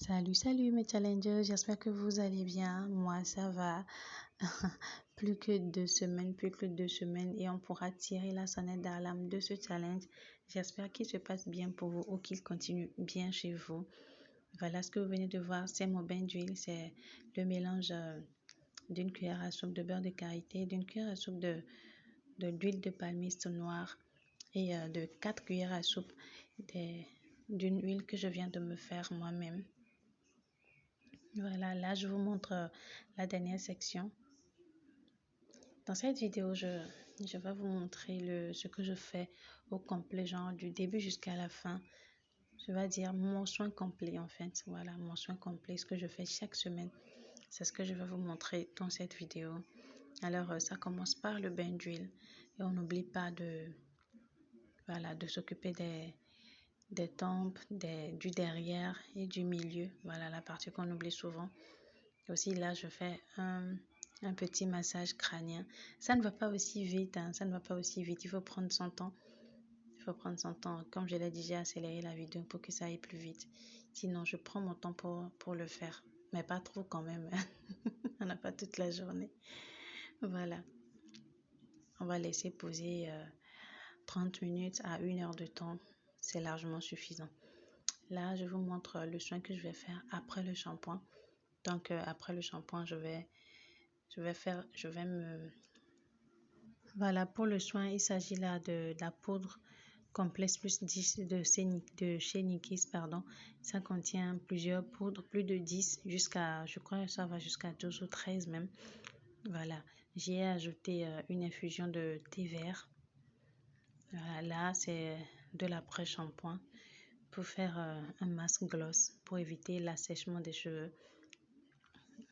Salut mes challengers, j'espère que vous allez bien. Moi, ça va. Plus que 2 semaines et on pourra tirer la sonnette d'alarme de ce challenge. J'espère qu'il se passe bien pour vous ou qu'il continue bien chez vous. Voilà ce que vous venez de voir, c'est mon bain d'huile. C'est le mélange d'une cuillère à soupe de beurre de karité, d'une cuillère à soupe d'huile de palmiste noire et de 4 cuillères à soupe d'une huile que je viens de me faire moi-même. Voilà, là je vous montre la dernière section. Dans cette vidéo, je vais vous montrer ce que je fais au complet, genre du début jusqu'à la fin. Je vais dire mon soin complet en fait. Voilà, mon soin complet, ce que je fais chaque semaine. C'est ce que je vais vous montrer dans cette vidéo. Alors, ça commence par le bain d'huile. Et on n'oublie pas de s'occuper des tempes, du derrière et du milieu. Voilà la partie qu'on oublie souvent. Aussi, là, je fais un petit massage crânien. Ça ne va pas aussi vite, hein, ça ne va pas aussi vite. Il faut prendre son temps. Comme je l'ai dit, j'ai accéléré la vidéo pour que ça aille plus vite. Sinon, je prends mon temps pour le faire. Mais pas trop quand même. On n'a pas toute la journée. Voilà. On va laisser poser 30 minutes à 1 heure de temps. C'est largement suffisant. Là, je vous montre le soin que je vais faire après le shampoing. Donc, après le shampoing, Voilà, pour le soin, il s'agit là de la poudre Complexe Plus 10 de chez Nikis, pardon. Ça contient plusieurs poudres, plus de 10 je crois que ça va jusqu'à 12 ou 13 même. Voilà, j'y ai ajouté une infusion de thé vert. Voilà, là, c'est de l'après-shampoing pour faire un masque gloss pour éviter l'assèchement des cheveux.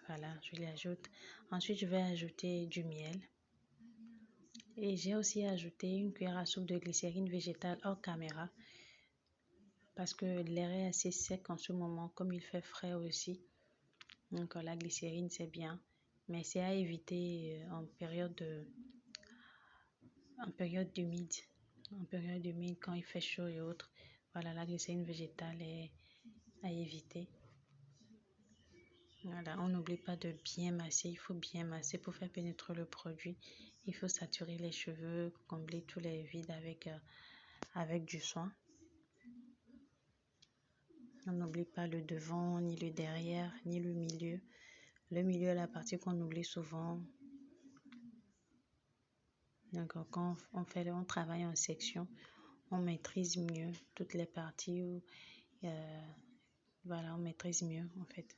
Voilà, je l'ajoute. Ensuite, je vais ajouter du miel. Et j'ai aussi ajouté une cuillère à soupe de glycérine végétale hors caméra parce que l'air est assez sec en ce moment, comme il fait frais aussi. Donc la glycérine, c'est bien, mais c'est à éviter en période humide. En période humide, quand il fait chaud et autres. Voilà, la glycérine végétale est à éviter. Voilà, on n'oublie pas de bien masser. Il faut bien masser pour faire pénétrer le produit. Il faut saturer les cheveux, combler tous les vides avec du soin. On n'oublie pas le devant, ni le derrière, ni le milieu. Le milieu est la partie qu'on oublie souvent. Donc, quand on travaille en section, on maîtrise mieux toutes les parties. Voilà, on maîtrise mieux en fait.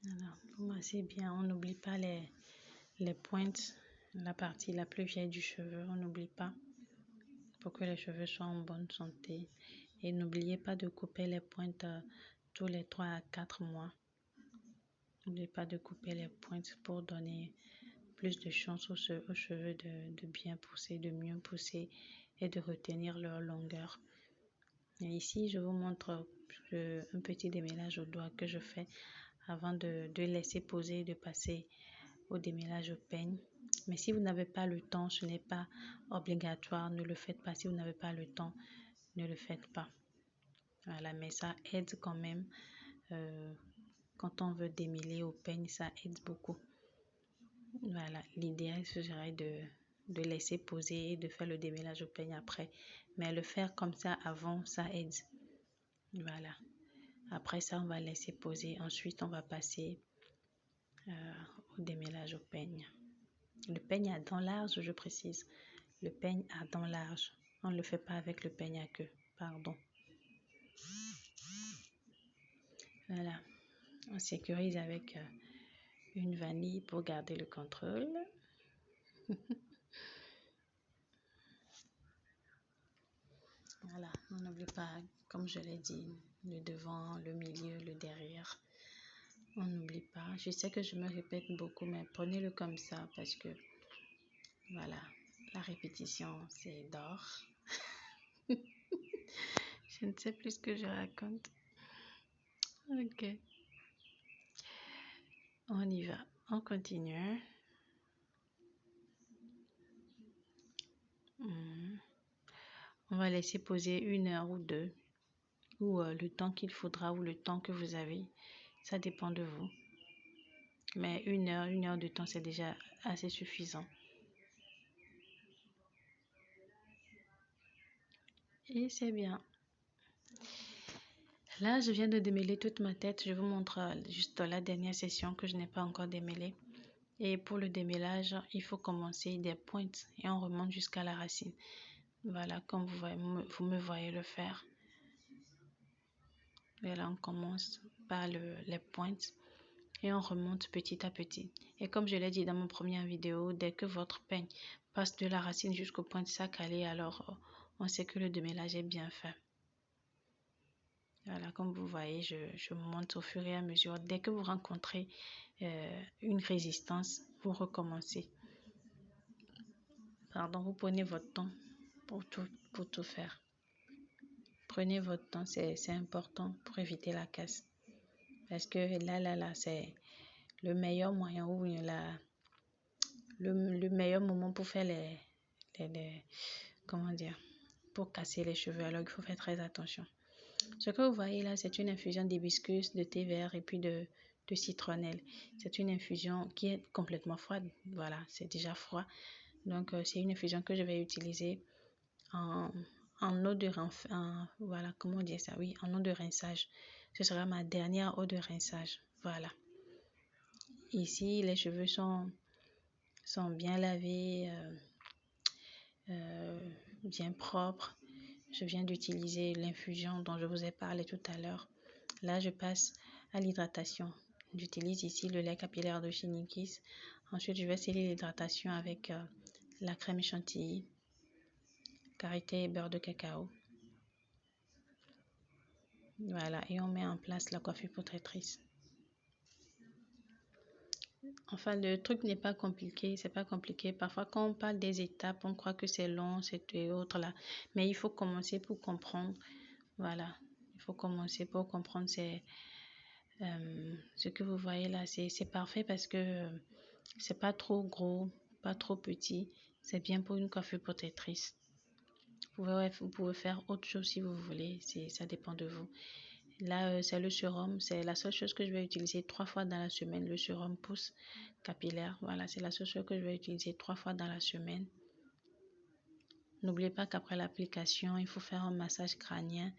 Voilà, vous massez bien. On n'oublie pas les pointes, la partie la plus vieille du cheveu. On n'oublie pas pour que les cheveux soient en bonne santé. Et n'oubliez pas de couper les pointes tous les 3 à 4 mois. N'oubliez pas de couper les pointes pour donner plus de chance aux cheveux de bien pousser, de mieux pousser et de retenir leur longueur. Et ici, je vous montre un petit démêlage au doigt que je fais avant de laisser poser et de passer au démêlage au peigne. Mais si vous n'avez pas le temps, ce n'est pas obligatoire, ne le faites pas. Si vous n'avez pas le temps, ne le faites pas. Voilà, mais ça aide quand même. Quand on veut démêler au peigne, ça aide beaucoup. Voilà, l'idéal serait de laisser poser et de faire le démêlage au peigne après. Mais le faire comme ça avant, ça aide. Voilà. Après ça, on va laisser poser. Ensuite, on va passer au démêlage au peigne. Le peigne à dents larges, je précise. Le peigne à dents larges. On ne le fait pas avec le peigne à queue. Pardon. Voilà. On sécurise avec une vanille pour garder le contrôle. Voilà, on n'oublie pas, comme je l'ai dit, le devant, le milieu, le derrière. On n'oublie pas. Je sais que je me répète beaucoup, mais prenez-le comme ça parce que, voilà, la répétition, c'est d'or. Je ne sais plus ce que je raconte. Ok. On y va. On continue. On va laisser poser 1 heure ou 2, ou le temps qu'il faudra, ou le temps que vous avez. Ça dépend de vous. Mais 1 heure de temps, c'est déjà assez suffisant. Et c'est bien. Là, je viens de démêler toute ma tête. Je vous montre juste la dernière session que je n'ai pas encore démêlée. Et pour le démêlage, il faut commencer des pointes et on remonte jusqu'à la racine. Voilà, comme vous me voyez le faire. Et là, on commence par les pointes et on remonte petit à petit. Et comme je l'ai dit dans mon première vidéo, dès que votre peigne passe de la racine jusqu'au point de sa calée, alors on sait que le démêlage est bien fait. Voilà, comme vous voyez, je monte au fur et à mesure. Dès que vous rencontrez une résistance, vous recommencez. Pardon, vous prenez votre temps pour tout faire. Prenez votre temps, c'est important pour éviter la casse. Parce que là, c'est le meilleur moyen ou le meilleur moment pour faire comment dire, pour casser les cheveux. Alors, il faut faire très attention. Ce que vous voyez là, c'est une infusion d'hibiscus, de thé vert et puis de citronnelle. C'est une infusion qui est complètement froide. Voilà, c'est déjà froid. Donc, c'est une infusion que je vais utiliser en eau de voilà, comment dire ça? Oui, en eau de rinçage. Ce sera ma dernière eau de rinçage. Voilà. Ici, les cheveux sont bien lavés, bien propres. Je viens d'utiliser l'infusion dont je vous ai parlé tout à l'heure. Là, je passe à l'hydratation. J'utilise ici le lait capillaire de chez Nikis. Ensuite, je vais sceller l'hydratation avec la crème chantilly, karité et beurre de cacao. Voilà, et on met en place la coiffure protectrice. Enfin, le truc n'est pas compliqué, c'est pas compliqué. Parfois, quand on parle des étapes, on croit que c'est long, c'est autre là. Mais il faut commencer pour comprendre. Voilà, il faut commencer pour comprendre. Ce que vous voyez là, c'est parfait parce que c'est pas trop gros, pas trop petit. C'est bien pour une coiffure protectrice. Vous pouvez faire autre chose si vous voulez, ça dépend de vous. Là, c'est le sérum, c'est la seule chose que je vais utiliser 3 fois dans la semaine, le sérum pousse capillaire. Voilà, c'est la seule chose que je vais utiliser 3 fois dans la semaine. N'oubliez pas qu'après l'application, il faut faire un massage crânien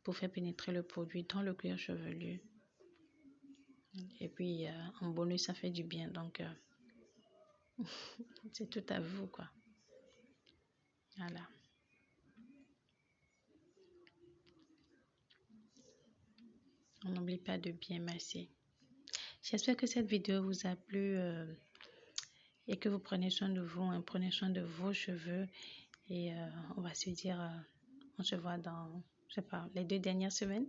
pour faire pénétrer le produit dans le cuir chevelu. Et puis, en bonus, ça fait du bien. Donc, c'est tout à vous, quoi. Voilà. On n'oublie pas de bien masser. J'espère que cette vidéo vous a plu et que vous prenez soin de vous, hein, prenez soin de vos cheveux. Et on va se dire, on se voit dans, je sais pas, les 2 dernières semaines.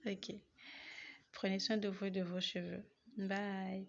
Ok. Prenez soin de vous et de vos cheveux. Bye.